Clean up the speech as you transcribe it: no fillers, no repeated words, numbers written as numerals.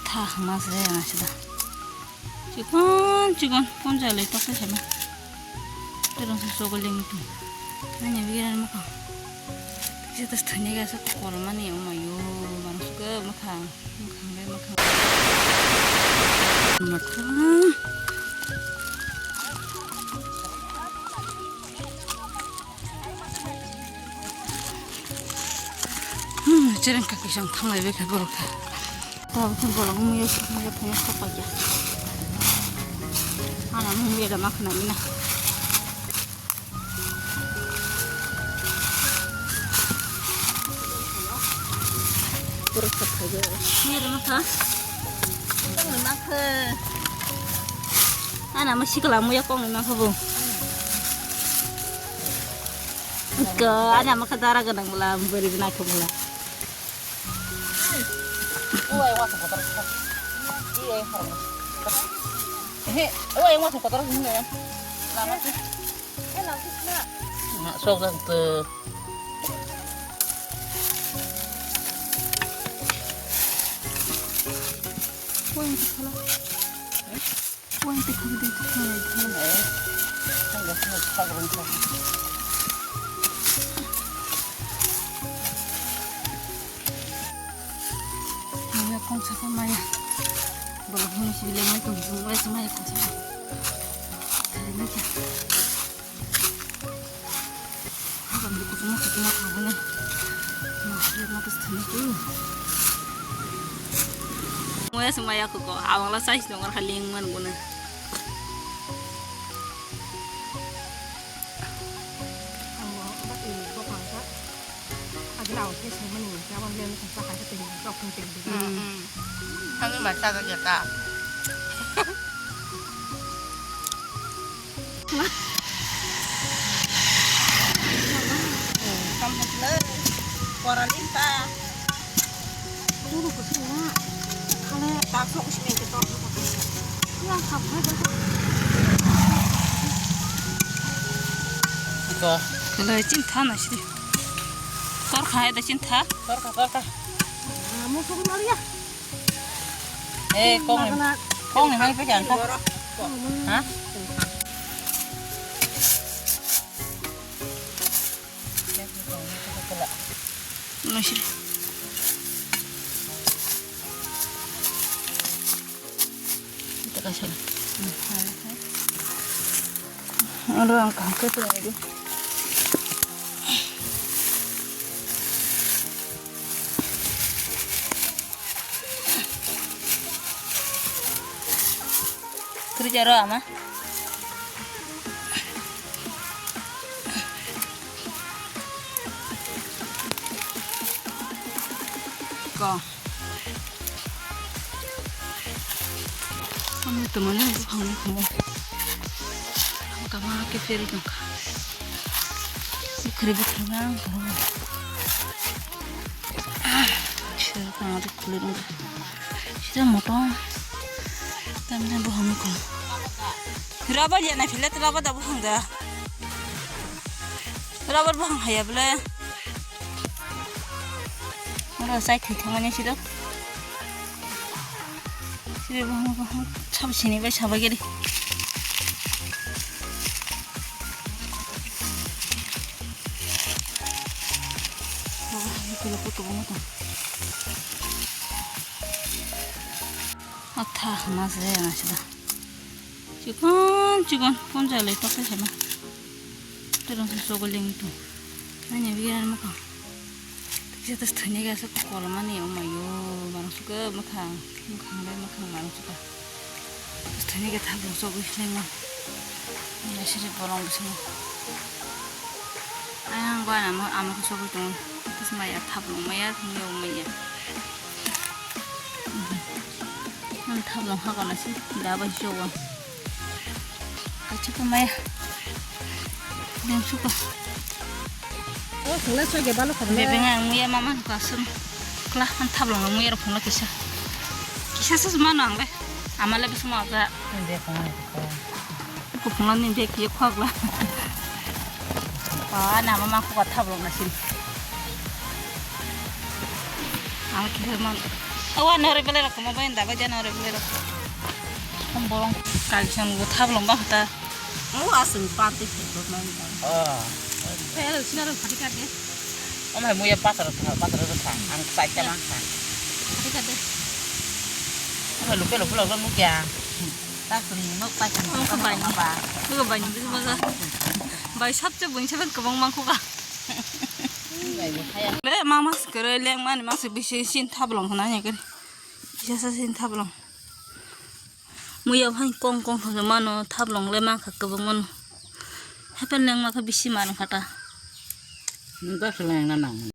다 하나세 하나시다. 지금 본자를 떡을 잡아. 이런 소소글링 또. 아니 위에는 막. 이제도 스타니가 서 꼬르만이 오마요. 만수가 막한 막한. 저런 가기상 탕을 왜 개버럭해. 다음부터 뭐라고 무예 보내 섞어줘. 하나 무예라 막나 미나. 그렇게 타죠. 무예라 막아. 꽁을 막아. 하나 뭐 시글라 무예 꽁을 막아보. 그 아니 아마 카다라 그냥 몰라 버리지 나고 몰라. uai wasu kotor iya harum uai wasu kotor ini ya lama sih enak sih nak sok tu Uang itu kalau dia tu enggak semua kalau kung sa kamaya boleh ni si bilang itu semua semua kung sa kali ni ya habang di ko semua kawan ni mahal na to sini tu semua ya ko awang la size dong haling man gunaเราที่ใช้มันอยู่แล้ววันเรียนของสาขาจะเป็นดอกเป็นดีมาก 한개 맛사가겠다. 깜빡이네. 꼬라린다. 그리고 그 소리가 칼에 딱 속고 싶으면 이제 또 그냥 가봐야 돼. 이거. 그래 찐타 나시대. 썰 가야 돼 찐타. 썰까. 뭐 속은 말이야 에 꽁이 많이 빼지 않다. 어? 나시대. 이따 가셔. orang kangkut lagi. kerja roh ama. Kau. Kami temannya itu kamu. Kamu ke ferry dong. Keribut memang kamu. Siapa yang ada kulit muda? Siapa motong? Tamnya bohong kau. Berapa je nak fillet berapa dah bohong dah. Berapa bohong hayat boleh. Mana saya kekamannya sih dah. Sih bohong. Cab sini baca apa gini. Kalau foto bohong tu. 다 하나세 하나시다. 지금 본자를 떡을 잡아. 이런 소소글링 또. 아니 위에는 막. 이제도 스타니가 서 꼬르만이 오마요. 만수가 막한 만수가. 스타니가 다 무서고 실행만. 야시리 보랑 무슨. 아양 거 아무 그 속을 동. 무슨 말이야 탑은 오마야 동네 오마야. 탑long 하거나 시 나봐 쇼와 같이 보마야 그냥 수고 정말 저게 발로 가면 베뱅아 무야 마마 가슴 클라 한 탑long 무야로 보나 기사 기사서 많아 안 돼. 아말라 비스 마가 근데 공원에 그 봉라님 대 기억 하고 아 나만 막고 탑long 나시 keman. Awan hore bele rak mo bain daga jana hore bele rak. Kom borong kalsiam go thablong ba hata. asing party itu nanti. Saya harus naruh hati kade. Om mau ya pasar tuh, ang saja makan. Hati kade. Om lupa kan mungkin. Tak sering mau pasar. Kau banyak bisa masa. Bayi sabtu bunyi sabtu kebang mangkuk ah. Le mama sekarang leng mana masih bisa sin thablong nanya kan. Bisa sin thablong. Muya bhai kong thoje mano thablong le ma khak kebang mano. Hapen leng ma ka bisi man kata. Enggak seleng nanang.